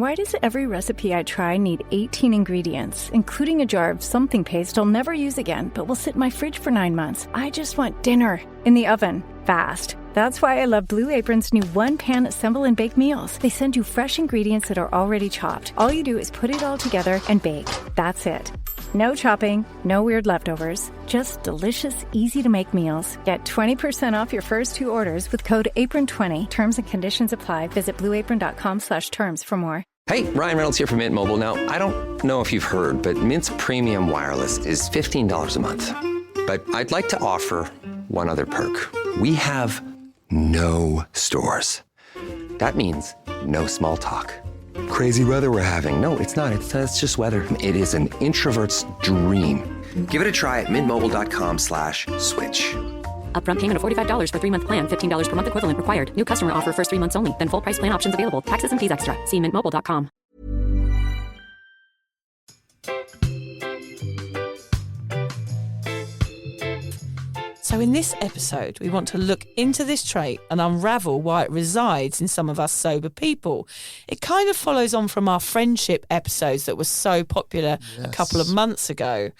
Why does every recipe I try need 18 ingredients, including a jar of something paste I'll never use again, but will sit in my fridge for 9 months? I just want dinner in the oven, fast. That's why I love Blue Apron's new one-pan assemble and bake meals. They send you fresh ingredients that are already chopped. All you do is put it all together and bake. That's it. No chopping, no weird leftovers, just delicious, easy-to-make meals. Get 20% off your first 2 orders with code APRON20. Terms and conditions apply. Visit blueapron.com/terms for more. Hey, Ryan Reynolds here from Mint Mobile. Now, I don't know if you've heard, but Mint's premium wireless is $15 a month. But I'd like to offer one other perk. We have no stores. That means no small talk. Crazy weather we're having. No, it's not. It's just weather. It is an introvert's dream. Give it a try at mintmobile.com/switch. Upfront payment of $45 for 3-month plan. $15 per month equivalent required. New customer offer first 3 months only. Then full price plan options available. Taxes and fees extra. See mintmobile.com. So in this episode, we want to look into this trait and unravel why it resides in some of us sober people. It kind of follows on from our friendship episodes that were so popular a couple of months ago.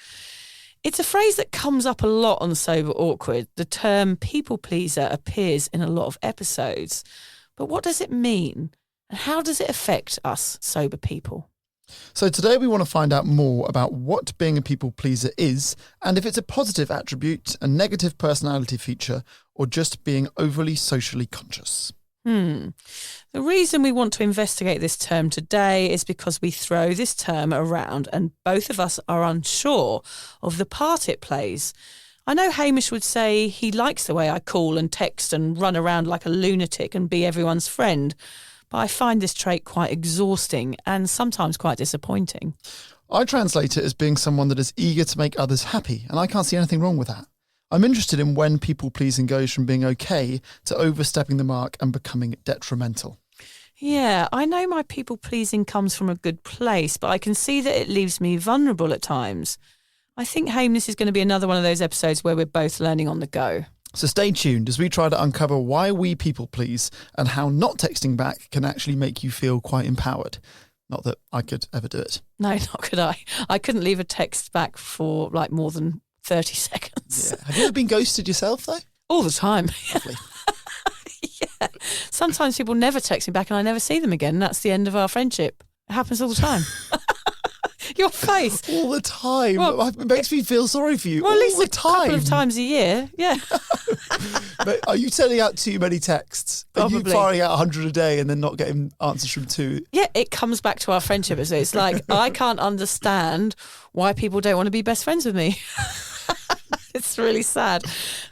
It's a phrase that comes up a lot on Sober Awkward. The term people pleaser appears in a lot of episodes. But what does it mean? And how does it affect us sober people? So today we want to find out more about what being a people pleaser is and if it's a positive attribute, a negative personality feature, or just being overly socially conscious. The reason we want to investigate this term today is because we throw this term around and both of us are unsure of the part it plays. I know Hamish would say he likes the way I call and text and run around like a lunatic and be everyone's friend, but I find this trait quite exhausting and sometimes quite disappointing. I translate it as being someone that is eager to make others happy, and I can't see anything wrong with that. I'm interested in when people-pleasing goes from being okay to overstepping the mark and becoming detrimental. Yeah, I know my people-pleasing comes from a good place, but I can see that it leaves me vulnerable at times. I think, Haim, this is going to be another one of those episodes where we're both learning on the go. So stay tuned as we try to uncover why we people please and how not texting back can actually make you feel quite empowered. Not that I could ever do it. No, not could I. I couldn't leave a text back for like more than 30 seconds. Yeah. Have you ever been ghosted yourself, though? All the time. Lovely. Yeah. Sometimes people never text me back and I never see them again. That's the end of our friendship. It happens all the time. Your face. All the time. Well, it makes me feel sorry for you. Well, all at least the a time. couple of times a year. Yeah. But are you sending out too many texts? Probably. Are you firing out 100 a day and then not getting answers from 2? Yeah, it comes back to our friendship. It's like, I can't understand why people don't want to be best friends with me. It's really sad.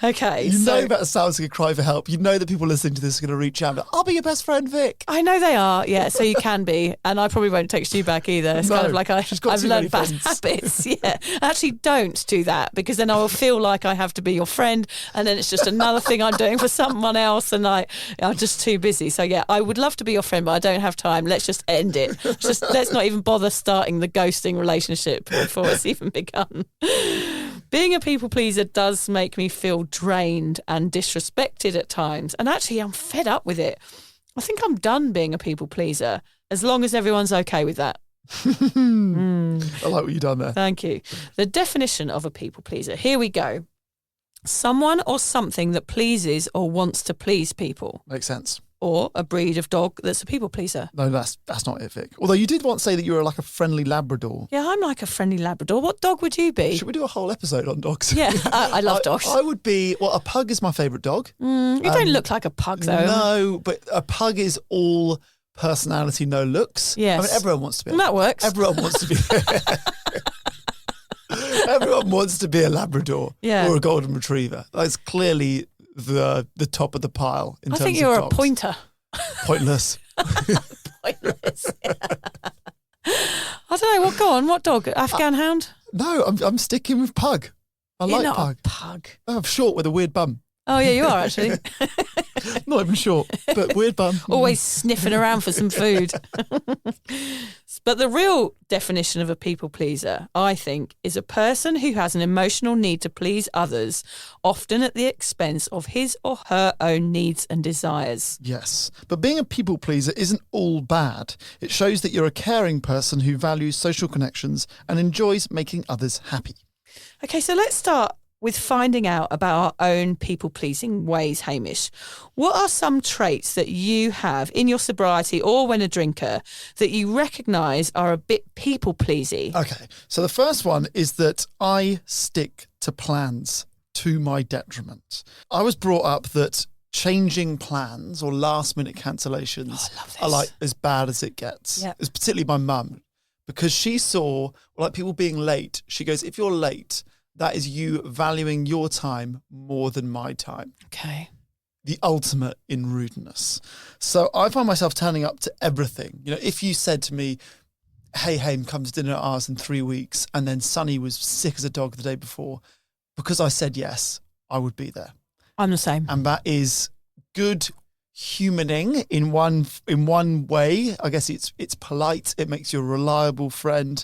Okay. You know that sounds like a cry for help. You know that people listening to this are going to reach out and I'll be your best friend, Vic. I know they are, yeah, so you can be. And I probably won't text you back either. It's kind of like I've learned bad habits. Yeah. Actually, don't do that because then I will feel like I have to be your friend and then it's just another thing I'm doing for someone else and I'm just too busy. So, yeah, I would love to be your friend, but I don't have time. Let's just end it. Let's not even bother starting the ghosting relationship before it's even begun. Being a people pleaser does make me feel drained and disrespected at times. And actually, I'm fed up with it. I think I'm done being a people pleaser, as long as everyone's okay with that. I like what you've done there. Thank you. The definition of a people pleaser. Here we go. Someone or something that pleases or wants to please people. Makes sense. Or a breed of dog that's a people pleaser. No, that's not it, Vic. Although you did once say that you were like a friendly Labrador. Yeah, I'm like a friendly Labrador. What dog would you be? Should we do a whole episode on dogs? Yeah, I love dogs. I would be, a pug is my favourite dog. You don't look like a pug, though. No, but a pug is all personality, no looks. Yes. I mean, everyone wants to be. Well, that works. Everyone wants to be. Everyone wants to be a Labrador or a Golden Retriever. That's clearly the top of the pile in terms of dogs. I think you're a pointer. Pointless. Pointless. I don't know. Go on. What dog? Afghan hound? No, I'm sticking with pug. I You're like not pug. a pug. I'm short with a weird bum. Oh, yeah, you are actually. Not even short, but weird bum. Always sniffing around for some food. But the real definition of a people pleaser, I think, is a person who has an emotional need to please others, often at the expense of his or her own needs and desires. Yes, but being a people pleaser isn't all bad. It shows that you're a caring person who values social connections and enjoys making others happy. Okay, so let's start with finding out about our own people-pleasing ways, Hamish. What are some traits that you have in your sobriety or when a drinker that you recognise are a bit people-pleasy? Okay, so the first one is that I stick to plans to my detriment. I was brought up that changing plans or last-minute cancellations are like as bad as it gets. Yep. It's particularly my mum, because she saw like people being late. She goes, if you're late, that is you valuing your time more than my time. Okay. The ultimate in rudeness. So I find myself turning up to everything. You know, if you said to me, hey, Haim, come to dinner at ours in 3 weeks, and then Sonny was sick as a dog the day before, because I said yes, I would be there. I'm the same. And that is good humaning in one way. I guess it's polite. It makes you a reliable friend.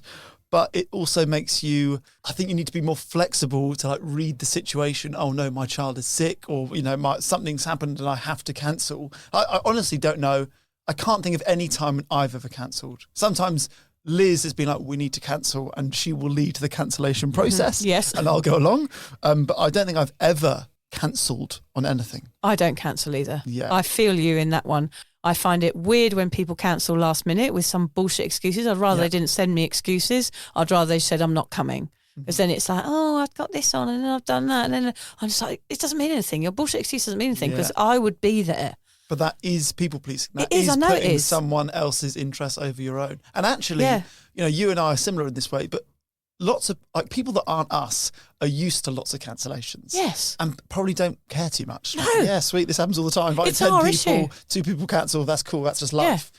But it also makes you, I think you need to be more flexible to like read the situation. Oh no, my child is sick, or, you know, something's happened and I have to cancel. I honestly don't know. I can't think of any time when I've ever cancelled. Sometimes Liz has been like, we need to cancel, and she will lead the cancellation process. Yes. And I'll go along. But I don't think I've ever cancelled on anything. I don't cancel either. Yeah. I feel you in that one. I find it weird when people cancel last minute with some bullshit excuses. I'd rather they didn't send me excuses. I'd rather they said, I'm not coming. Because then it's like, oh, I've got this on and then I've done that. And then I'm just like, it doesn't mean anything. Your bullshit excuse doesn't mean anything because I would be there. But that is people pleasing. That It is, I know it putting is. someone else's interest over your own. And actually, you know, you and I are similar in this way, but lots of like people that aren't us are used to lots of cancellations. Yes. And probably don't care too much. No. Like, yeah, sweet, this happens all the time. Like It's 10 our people, issue. 2 people cancel, that's cool, that's just life.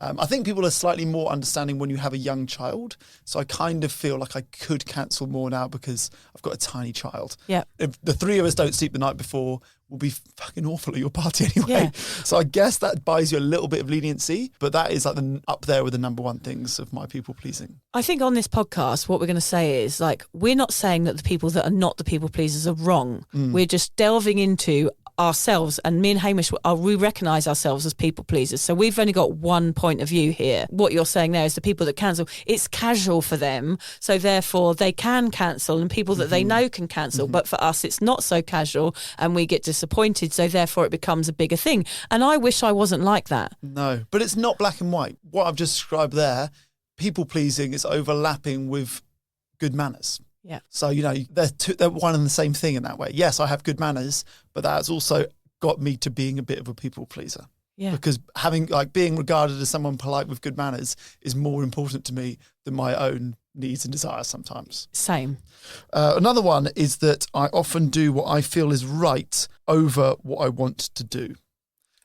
I think people are slightly more understanding when you have a young child. So I kind of feel like I could cancel more now because I've got a tiny child. Yeah. If the 3 of us don't sleep the night before, we'll be fucking awful at your party anyway. Yeah. So I guess that buys you a little bit of leniency, but that is like up there with the number one things of my people pleasing. I think on this podcast, what we're going to say is like, we're not saying that the people that are not the people pleasers are wrong. We're just delving into ourselves, and me and Hamish, we recognise ourselves as people pleasers. So we've only got one point of view here. What you're saying there is the people that cancel, it's casual for them, so therefore they can cancel, and people that they know can cancel. But for us, it's not so casual, and we get disappointed, so therefore it becomes a bigger thing. And I wish I wasn't like that. No, but it's not black and white. What I've just described there, people pleasing, is overlapping with good manners. Yeah. So, you know, they're one and the same thing in that way. Yes, I have good manners, but that's also got me to being a bit of a people pleaser. Yeah. Because being regarded as someone polite with good manners is more important to me than my own needs and desires sometimes. Same. Another one is that I often do what I feel is right over what I want to do.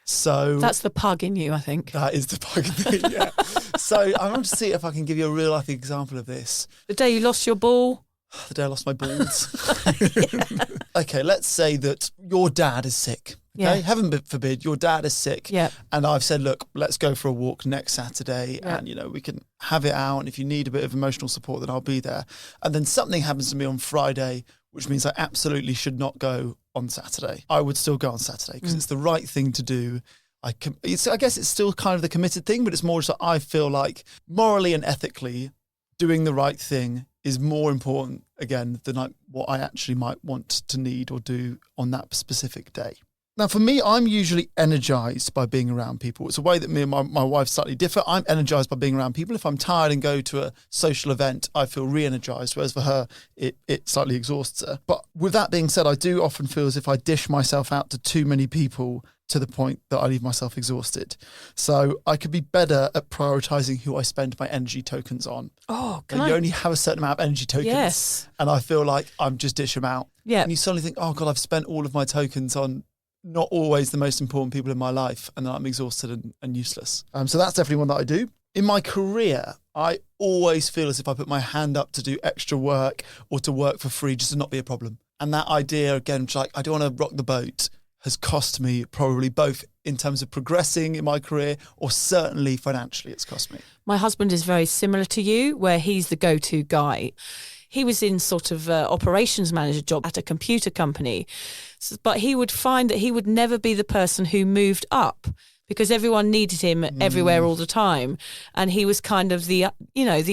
So That's the pug in you, I think. that is the fucking thing, yeah. So I want to see if I can give you a real life example of this. The day you lost your ball. The day I lost my balls. Okay, let's say that your dad is sick. Okay, Yeah. heaven forbid, your dad is sick. Yeah. And I've said, look, let's go for a walk next Saturday, Yeah. and you know we can have it out. And if you need a bit of emotional support, then I'll be there. And then something happens to me on Friday, which means I absolutely should not go on Saturday. I would still go on Saturday because it's the right thing to do. I guess it's still kind of the committed thing, but it's more just that I feel like morally and ethically doing the right thing is more important, again, than like what I actually might want to need or do on that specific day. Now, for me, I'm usually energized by being around people. It's a way that me and my wife slightly differ. I'm energized by being around people. If I'm tired and go to a social event, I feel re-energized, whereas for her, it slightly exhausts her. But with that being said, I do often feel as if I dish myself out to too many people to the point that I leave myself exhausted. So I could be better at prioritizing who I spend my energy tokens on. Oh, You only have a certain amount of energy tokens. Yes. And I feel like I'm just dishing them out. Yeah. And you suddenly think, oh God, I've spent all of my tokens on not always the most important people in my life, and then I'm exhausted and useless. So that's definitely one that I do. In my career, I always feel as if I put my hand up to do extra work or to work for free just to not be a problem. And that idea, again, which like, I don't want to rock the boat, has cost me, probably both in terms of progressing in my career or certainly financially it's cost me? My husband is very similar to you, where he's the go-to guy. He was in sort of operations manager job at a computer company, but he would find that he would never be the person who moved up because everyone needed him everywhere all the time. And he was kind of the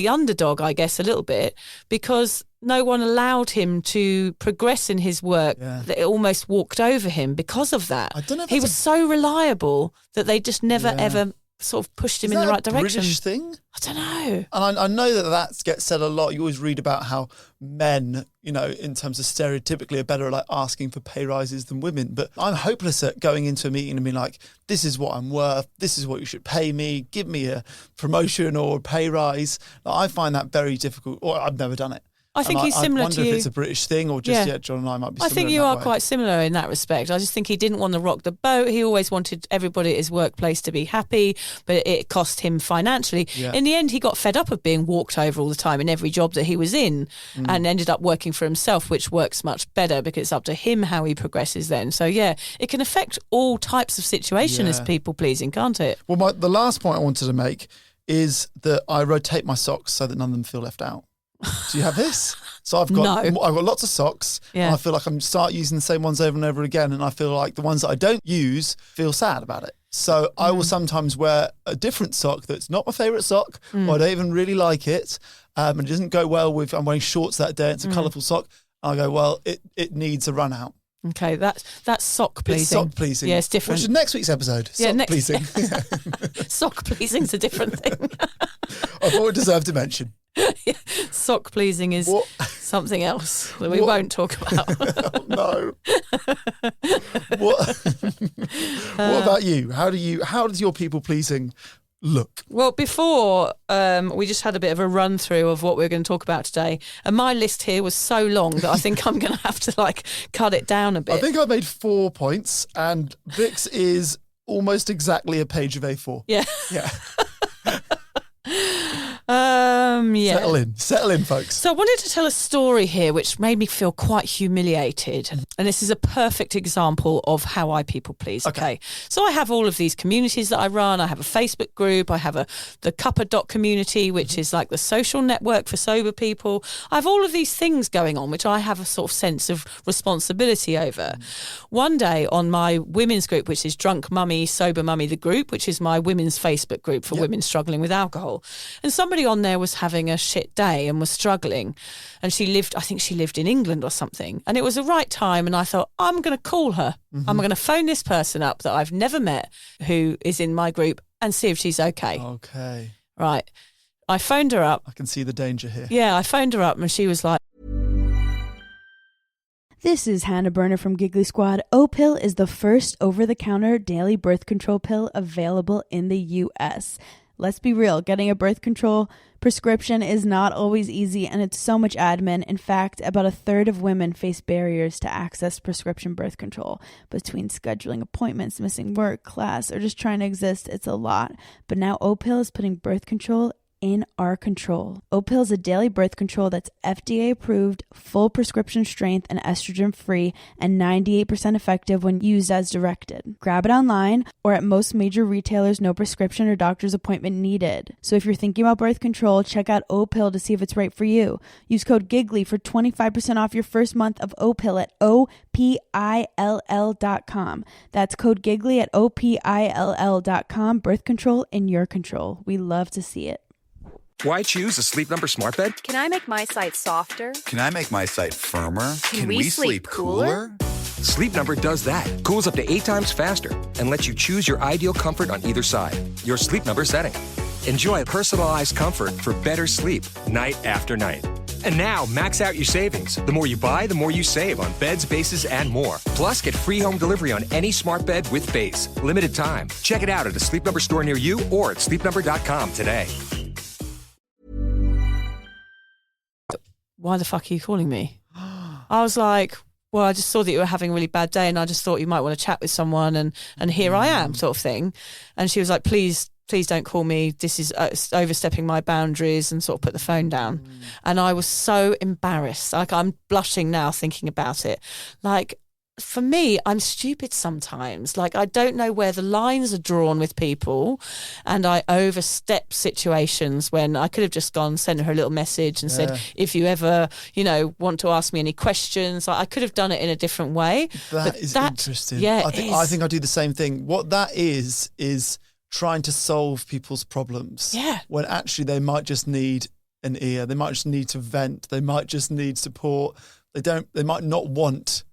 underdog, I guess, a little bit, because no one allowed him to progress in his work. Yeah. That it almost walked over him because of that. I don't know if he was so reliable that they just never, ever sort of pushed him in the right direction. British thing? I don't know. And I know that gets said a lot. You always read about how men, in terms of stereotypically, are better at like asking for pay rises than women. But I'm hopeless at going into a meeting and being like, this is what I'm worth. This is what you should pay me. Give me a promotion or a pay rise. I find that very difficult. Or I've never done it. I think he's similar to you. I wonder if it's a British thing or just, John and I might be similar. I think you are quite similar in that respect. I just think he didn't want to rock the boat. He always wanted everybody at his workplace to be happy, but it cost him financially. Yeah. In the end, he got fed up of being walked over all the time in every job that he was in and ended up working for himself, which works much better because it's up to him how he progresses then. So, it can affect all types of situation as people-pleasing, can't it? Well, the last point I wanted to make is that I rotate my socks so that none of them feel left out. Do you have this? So I've got lots of socks and I feel like I'm start using the same ones over and over again, and I feel like the ones that I don't use feel sad about it. So I will sometimes wear a different sock that's not my favourite sock or I don't even really like it and it doesn't go well with, I'm wearing shorts that day, it's a colourful sock. I go, well, it needs a run out. Okay, that's sock pleasing. It's sock pleasing. Yeah, it's different. Which is next week's episode. Sock pleasing. Sock pleasing's a different thing. I thought it deserved a mention. Sock pleasing is something else that we won't talk about. Oh, no. What about you? How does your people pleasing look? Well, before we just had a bit of a run through of what we were going to talk about today, and my list here was so long that I think I'm going to have to cut it down a bit. I think I made 4 points, and Vix is almost exactly a page of A4. Yeah. Settle in, folks. So I wanted to tell a story here which made me feel quite humiliated, and this is a perfect example of how I people please. Okay. So I have all of these communities that I run. I have a Facebook group. I have the Cuppa Dot community, which is like the social network for sober people. I have all of these things going on which I have a sort of sense of responsibility over. One day on my women's group, which is Drunk Mummy, Sober Mummy, the group, which is my women's Facebook group for women struggling with alcohol, and somebody on there was having a shit day and was struggling, and I think she lived in England or something, and it was the right time, and I thought, I'm going to call her. I'm going to phone this person up that I've never met who is in my group and see if she's okay. Okay. Right. I phoned her up. I can see the danger here. Yeah, I phoned her up and she was like, This is Hannah Berner from Giggly Squad. O-Pill is the first over-the-counter daily birth control pill available in the U.S. Let's be real, getting a birth control prescription is not always easy, and it's so much admin. In fact, about a third of women face barriers to access prescription birth control. Between scheduling appointments, missing work, class, or just trying to exist, it's a lot. But now O-Pill is putting birth control in our control. O-Pill is a daily birth control that's FDA approved, full prescription strength, and estrogen free, and 98% effective when used as directed. Grab it online or at most major retailers, no prescription or doctor's appointment needed. So if you're thinking about birth control, check out O-Pill to see if it's right for you. Use code GIGGLY for 25% off your first month of O-Pill at OPILL.com. That's code GIGGLY at OPILL.com. Birth control in your control. We love to see it. Why choose a Sleep Number smart bed? Can I make my site softer? Can I make my site firmer? Can we sleep cooler? Sleep Number does that. Cools up to 8 times faster and lets you choose your ideal comfort on either side. Your Sleep Number setting. Enjoy personalized comfort for better sleep night after night. And now, max out your savings. The more you buy, the more you save on beds, bases, and more. Plus, get free home delivery on any smart bed with base. Limited time. Check it out at a Sleep Number store near you or at sleepnumber.com today. Why the fuck are you calling me? I was like, well, I just saw that you were having a really bad day and I just thought you might want to chat with someone and here I am, sort of thing. And she was like, please don't call me. This is overstepping my boundaries, and sort of put the phone down. And I was so embarrassed. Like, I'm blushing now thinking about it. Like, for me, I'm stupid sometimes. Like, I don't know where the lines are drawn with people, and I overstep situations when I could have just gone, sent her a little message and said, if you ever, want to ask me any questions, I could have done it in a different way. That is interesting. Yeah, I think I do the same thing. What that is trying to solve people's problems. Yeah. When actually they might just need an ear. They might just need to vent. They might just need support. They might not want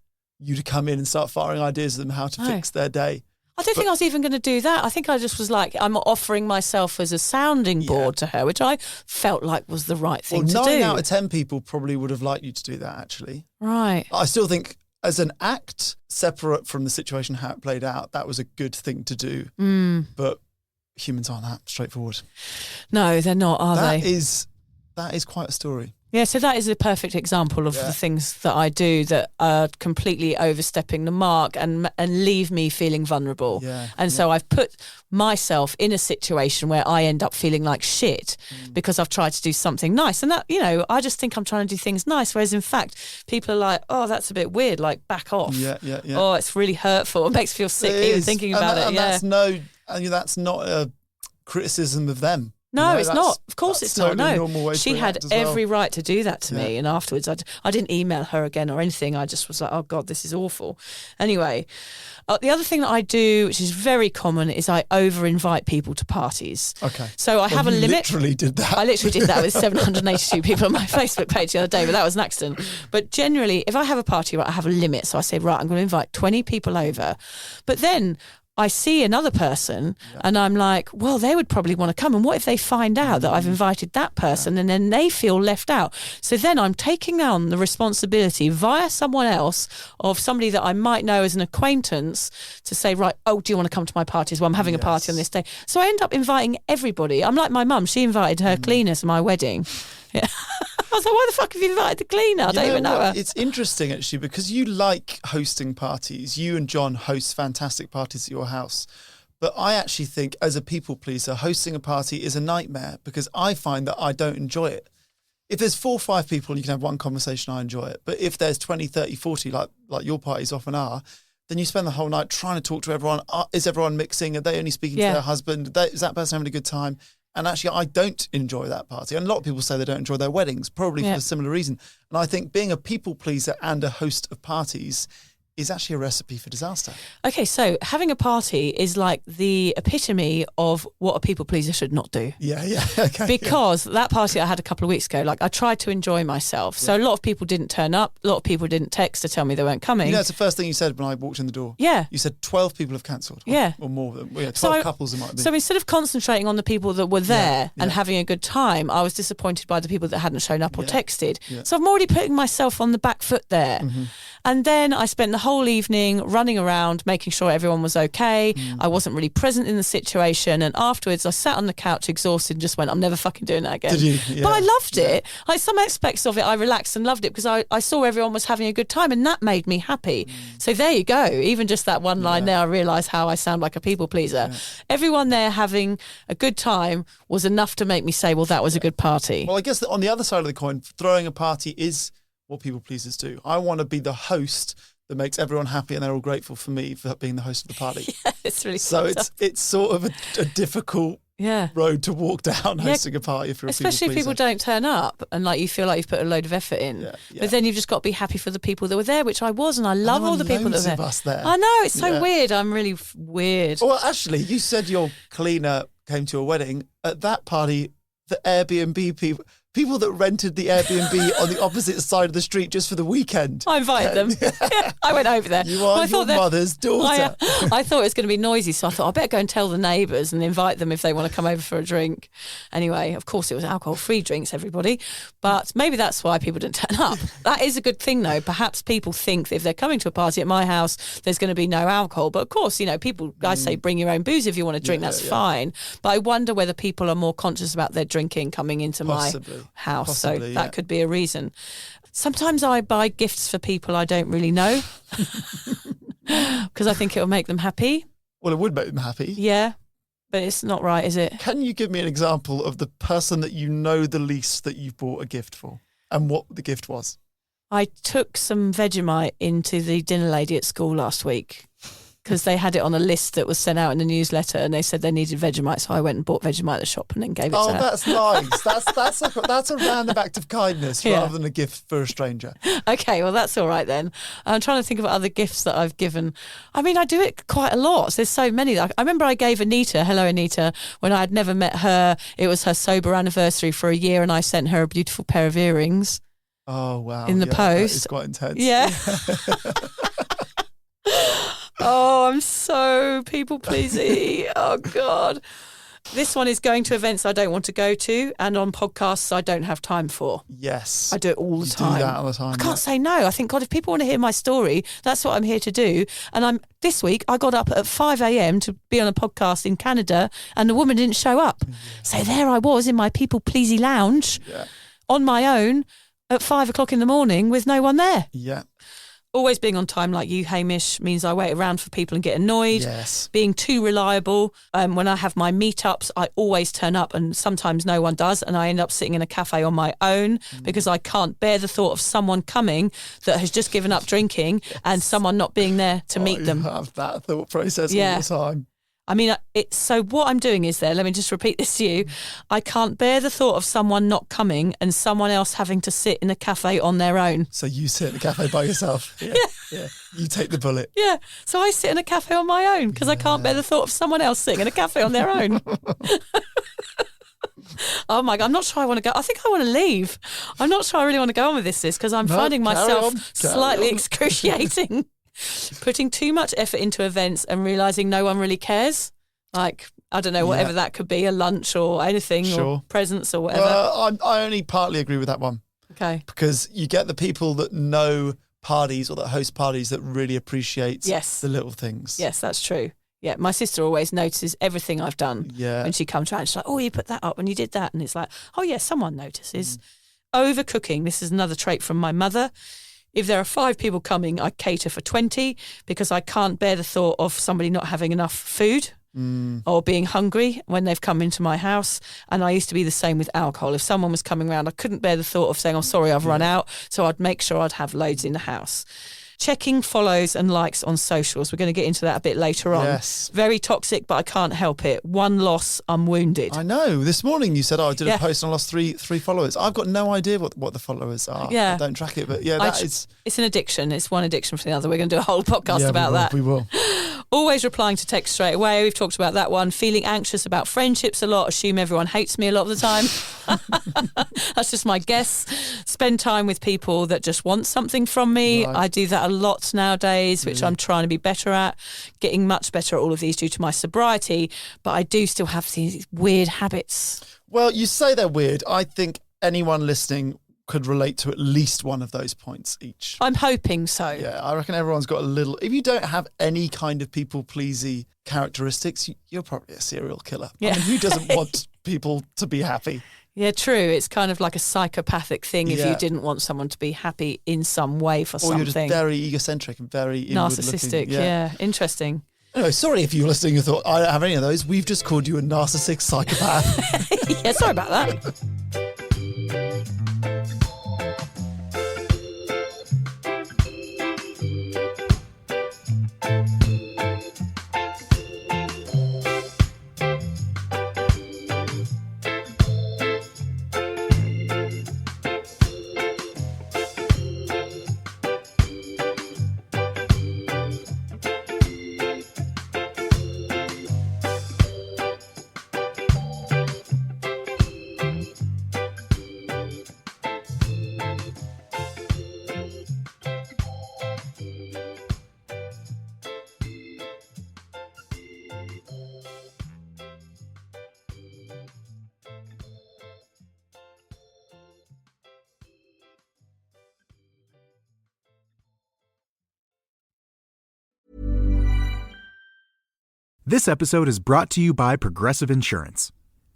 you to come in and start firing ideas at them how to fix their day. I don't think I was even going to do that. I think I just was like, I'm offering myself as a sounding board to her, which I felt like was the right thing to do. 9 out of 10 people probably would have liked you to do that, actually. Right. I still think as an act, separate from the situation, how it played out, that was a good thing to do. But humans aren't that straightforward. No, they're not, are they? That is quite a story. Yeah, so that is a perfect example of the things that I do that are completely overstepping the mark and leave me feeling vulnerable. Yeah, so I've put myself in a situation where I end up feeling like shit because I've tried to do something nice. And that, I just think I'm trying to do things nice, whereas in fact, people are like, oh, that's a bit weird, like back off. Yeah. Oh, it's really hurtful. It makes me feel sick even thinking about it. And that's not a criticism of them. No, it's not. Of course it's not. Totally No, normal way she to had react as well. every right to do that to me. And afterwards, I didn't email her again or anything. I just was like, oh God, this is awful. Anyway, the other thing that I do, which is very common, is I over-invite people to parties. Okay. So I have a limit. Literally did that. I literally did that with 782 people on my Facebook page the other day, but that was an accident. But generally, if I have a party, I have a limit. So I say, right, I'm going to invite 20 people over. But then I see another person and I'm like, well, they would probably want to come. And what if they find out that I've invited that person and then they feel left out? So then I'm taking on the responsibility via someone else of somebody that I might know as an acquaintance to say, right, oh, do you want to come to my party as well? I'm having a party on this day. So I end up inviting everybody. I'm like my mum. She invited her cleaner to my wedding. Yeah. I was like, why the fuck have you invited the cleaner? I don't even know her. It's interesting, actually, because you like hosting parties. You and John host fantastic parties at your house. But I actually think, as a people pleaser, hosting a party is a nightmare because I find that I don't enjoy it. If there's 4 or 5 people and you can have one conversation, I enjoy it. But if there's 20, 30, 40, like your parties often are, then you spend the whole night trying to talk to everyone. Is everyone mixing? Are they only speaking to their husband? Is that person having a good time? And actually, I don't enjoy that party. And a lot of people say they don't enjoy their weddings, probably for a similar reason. And I think being a people pleaser and a host of parties is actually a recipe for disaster. Okay, so having a party is like the epitome of what a people pleaser should not do. Yeah. Okay. Because that party I had a couple of weeks ago, like I tried to enjoy myself. So a lot of people didn't turn up. A lot of people didn't text to tell me they weren't coming. It's the first thing you said when I walked in the door. Yeah. You said 12 people have cancelled. Yeah. Or more than 12 couples it might be. So instead of concentrating on the people that were there and having a good time, I was disappointed by the people that hadn't shown up or texted. Yeah. So I'm already putting myself on the back foot there. Mm-hmm. And then I spent the whole evening running around, making sure everyone was okay. I wasn't really present in the situation. And afterwards, I sat on the couch exhausted and just went, I'm never fucking doing that again. Did you? Yeah. But I loved it. Like some aspects of it, I relaxed and loved it because I saw everyone was having a good time and that made me happy. So there you go. Even just that one line there, I realised how I sound like a people pleaser. Yeah. Everyone there having a good time was enough to make me say, well, that was a good party. Well, I guess that on the other side of the coin, throwing a party is what people pleasers do. I want to be the host that makes everyone happy and they're all grateful for me for being the host of the party. Yeah, it's really so it's sort of a difficult road to walk down hosting a party if you're especially if people don't turn up and like you feel like you've put a load of effort in. But then you've just got to be happy for the people that were there, which I was, and I love all the people that were there. I know, it's so weird. I'm really weird. Well, actually, you said your cleaner came to your wedding. At that party, the Airbnb people that rented the Airbnb on the opposite side of the street just for the weekend. I invited them. Yeah, I went over there. You are your mother's daughter. I thought it was going to be noisy, so I thought I better go and tell the neighbours and invite them if they want to come over for a drink. Anyway, of course it was alcohol-free drinks, everybody. But maybe that's why people didn't turn up. That is a good thing, though. Perhaps people think that if they're coming to a party at my house, there's going to be no alcohol. But of course, people, I say bring your own booze if you want to drink, that's fine. But I wonder whether people are more conscious about their drinking coming into my house. Possibly, so that could be a reason. Sometimes I buy gifts for people I don't really know because I think it'll make them happy. Well, it would make them happy. Yeah, but it's not right, is it? Can you give me an example of the person that you know the least that you've bought a gift for and what the gift was? I took some Vegemite into the dinner lady at school last week because they had it on a list that was sent out in the newsletter, and they said they needed Vegemite, so I went and bought Vegemite at the shop and then gave it to her. Oh, that's nice. That's a random act of kindness rather than a gift for a stranger. Okay, well, that's all right then. I'm trying to think of other gifts that I've given. I mean, I do it quite a lot. There's so many. I remember I gave Anita, hello Anita, when I had never met her. It was her sober anniversary for a year, and I sent her a beautiful pair of earrings. Oh, wow. In the post. It's quite intense. Yeah. Oh, I'm so people-pleasy. Oh, God. This one is going to events I don't want to go to and on podcasts I don't have time for. Yes. I do it all the time. You do that all the time. I can't say no. I think, God, if people want to hear my story, that's what I'm here to do. And this week, I got up at 5 a.m. to be on a podcast in Canada, and the woman didn't show up. Yeah. So there I was in my people-pleasy lounge on my own at 5 o'clock in the morning with no one there. Yeah. Always being on time like you, Hamish, means I wait around for people and get annoyed. Yes. Being too reliable. When I have my meetups, I always turn up, and sometimes no one does, and I end up sitting in a cafe on my own because I can't bear the thought of someone coming that has just given up drinking and someone not being there to meet them. You have that thought process all the time. I mean, so what I'm doing is let me just repeat this to you. I can't bear the thought of someone not coming and someone else having to sit in a cafe on their own. So you sit in a cafe by yourself? Yeah. You take the bullet. Yeah. So I sit in a cafe on my own because I can't bear the thought of someone else sitting in a cafe on their own. Oh my God, I'm not sure I want to go. I think I want to leave. I'm not sure I really want to go on with this because I'm finding myself slightly excruciating. Putting too much effort into events and realising no one really cares. Like, I don't know, whatever that could be, a lunch or anything or presents or whatever. I only partly agree with that one. Okay. Because you get the people that know parties or that host parties that really appreciate the little things. Yes, that's true. Yeah, my sister always notices everything I've done. Yeah. When she comes around, she's like, oh, you put that up and you did that. And it's like, oh, yeah, someone notices. Overcooking. This is another trait from my mother. If there are 5 people coming, I cater for 20 because I can't bear the thought of somebody not having enough food or being hungry when they've come into my house. And I used to be the same with alcohol. If someone was coming around, I couldn't bear the thought of saying, oh, sorry, I've run out. So I'd make sure I'd have loads in the house. Checking follows and likes on socials. We're going to get into that a bit later on. Yes. Very toxic, but I can't help it. One loss, I'm wounded. I know. This morning you said, I did a post and I lost three followers. I've got no idea what the followers are. Yeah. I don't track it, but it's an addiction. It's one addiction from the other. We're going to do a whole podcast about that. We will. Always replying to text straight away. We've talked about that one. Feeling anxious about friendships a lot. Assume everyone hates me a lot of the time. That's just my guess. Spend time with people that just want something from me. Right. I do that a lot nowadays, which I'm trying to be better at. Getting much better at all of these due to my sobriety. But I do still have these weird habits. Well, you say they're weird. I think anyone listening could relate to at least one of those points each. I'm hoping so. Yeah, I reckon everyone's got a little... If you don't have any kind of people-pleasy characteristics, you're probably a serial killer. Yeah. I mean, who doesn't want people to be happy? Yeah, true. It's kind of like a psychopathic thing if you didn't want someone to be happy in some way for something. Or you're just very egocentric and very narcissistic. Yeah, interesting. Anyway, sorry if you were listening and thought, I don't have any of those. We've just called you a narcissistic psychopath. Yeah, sorry about that. This episode is brought to you by Progressive Insurance.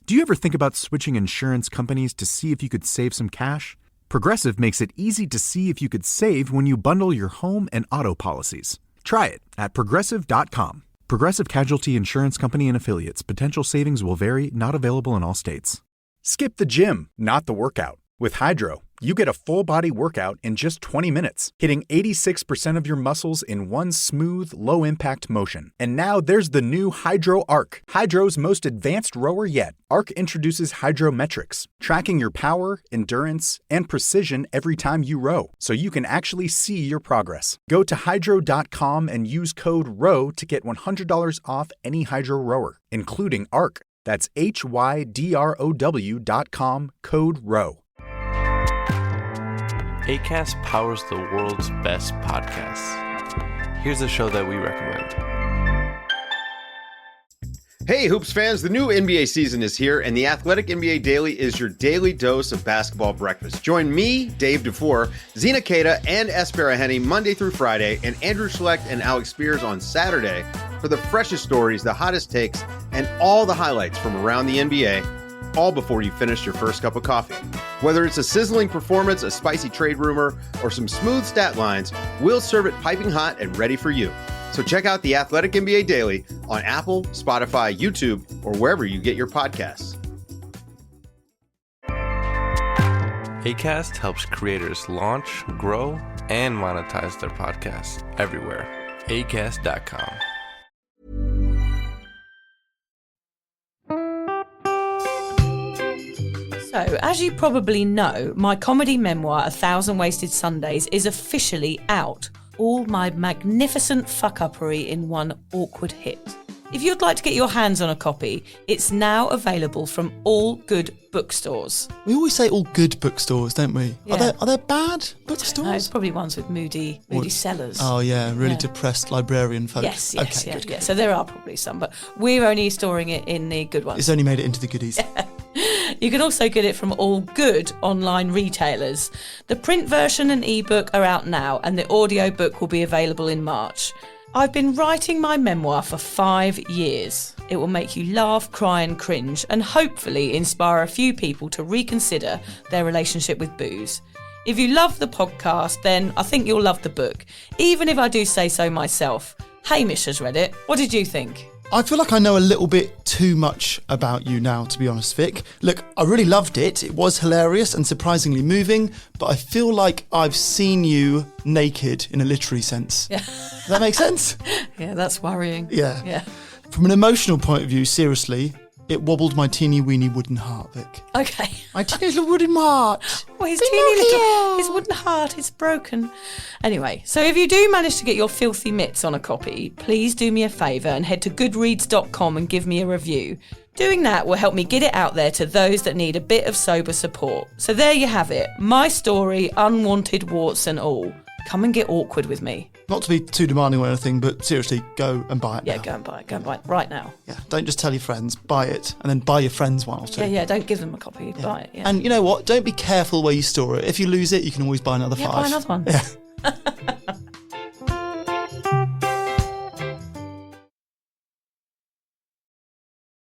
Do you ever think about switching insurance companies to see if you could save some cash? Progressive makes it easy to see if you could save when you bundle your home and auto policies. Try it at Progressive.com. Progressive Casualty Insurance Company and Affiliates. Potential savings will vary, not available in all states. Skip the gym, not the workout. With Hydro, you get a full-body workout in just 20 minutes, hitting 86% of your muscles in one smooth, low-impact motion. And now there's the new Hydro Arc, Hydro's most advanced rower yet. Arc introduces Hydrometrics, tracking your power, endurance, and precision every time you row, so you can actually see your progress. Go to hydro.com and use code ROW to get $100 off any Hydro rower, including Arc. That's HYDROW.com, code ROW. Acast powers the world's best podcasts. Here's a show that we recommend. Hey, Hoops fans, the new NBA season is here, and the Athletic NBA Daily is your daily dose of basketball breakfast. Join me, Dave DeFore, Zena Keita, and Espera Henny Monday through Friday, and Andrew Schlecht and Alex Spears on Saturday for the freshest stories, the hottest takes, and all the highlights from around the NBA, all before you finish your first cup of coffee. Whether it's a sizzling performance, a spicy trade rumor, or some smooth stat lines, we'll serve it piping hot and ready for you. So check out the Athletic NBA Daily on Apple, Spotify, YouTube, or wherever you get your podcasts. Acast helps creators launch, grow, and monetize their podcasts everywhere. Acast.com. So, as you probably know, my comedy memoir, 1,000 Wasted Sundays, is officially out. All my magnificent fuck-uppery in one awkward hit. If you'd like to get your hands on a copy, it's now available from all good bookstores. We always say all good bookstores, don't we? Yeah. Are there bad bookstores? No, it's probably ones with moody sellers. Oh yeah, really depressed librarian folk. Yes, okay, yeah, good. yeah. So there are probably some, but we're only storing it in the good ones. It's only made it into the goodies. You can also get it from all good online retailers. The print version and ebook are out now, and the audiobook will be available in March. I've been writing my memoir for 5 years. It will make you laugh, cry and cringe, and hopefully inspire a few people to reconsider their relationship with booze. If you love the podcast, then I think you'll love the book, even if I do say so myself. Hamish has read it. What did you think? I feel like I know a little bit too much about you now, to be honest, Vic. Look, I really loved it. It was hilarious and surprisingly moving, but I feel like I've seen you naked in a literary sense. Yeah. Does that make sense? Yeah, that's worrying. Yeah. From an emotional point of view, seriously, it wobbled my teeny weeny wooden heart, Vic. Okay. My teeny little wooden heart. Well, his teeny little, his wooden heart is broken. Anyway, so if you do manage to get your filthy mitts on a copy, please do me a favour and head to goodreads.com and give me a review. Doing that will help me get it out there to those that need a bit of sober support. So there you have it. My story, unwanted warts and all. Come and get awkward with me. Not to be too demanding or anything, but seriously, go and buy it now. Yeah, go and buy it. Go and buy it right now. Yeah, don't just tell your friends, buy it, and then buy your friends one or two. Yeah, don't give them a copy, buy it, yeah. And you know what? Don't be careful where you store it. If you lose it, you can always buy another 5. Buy another one. Yeah.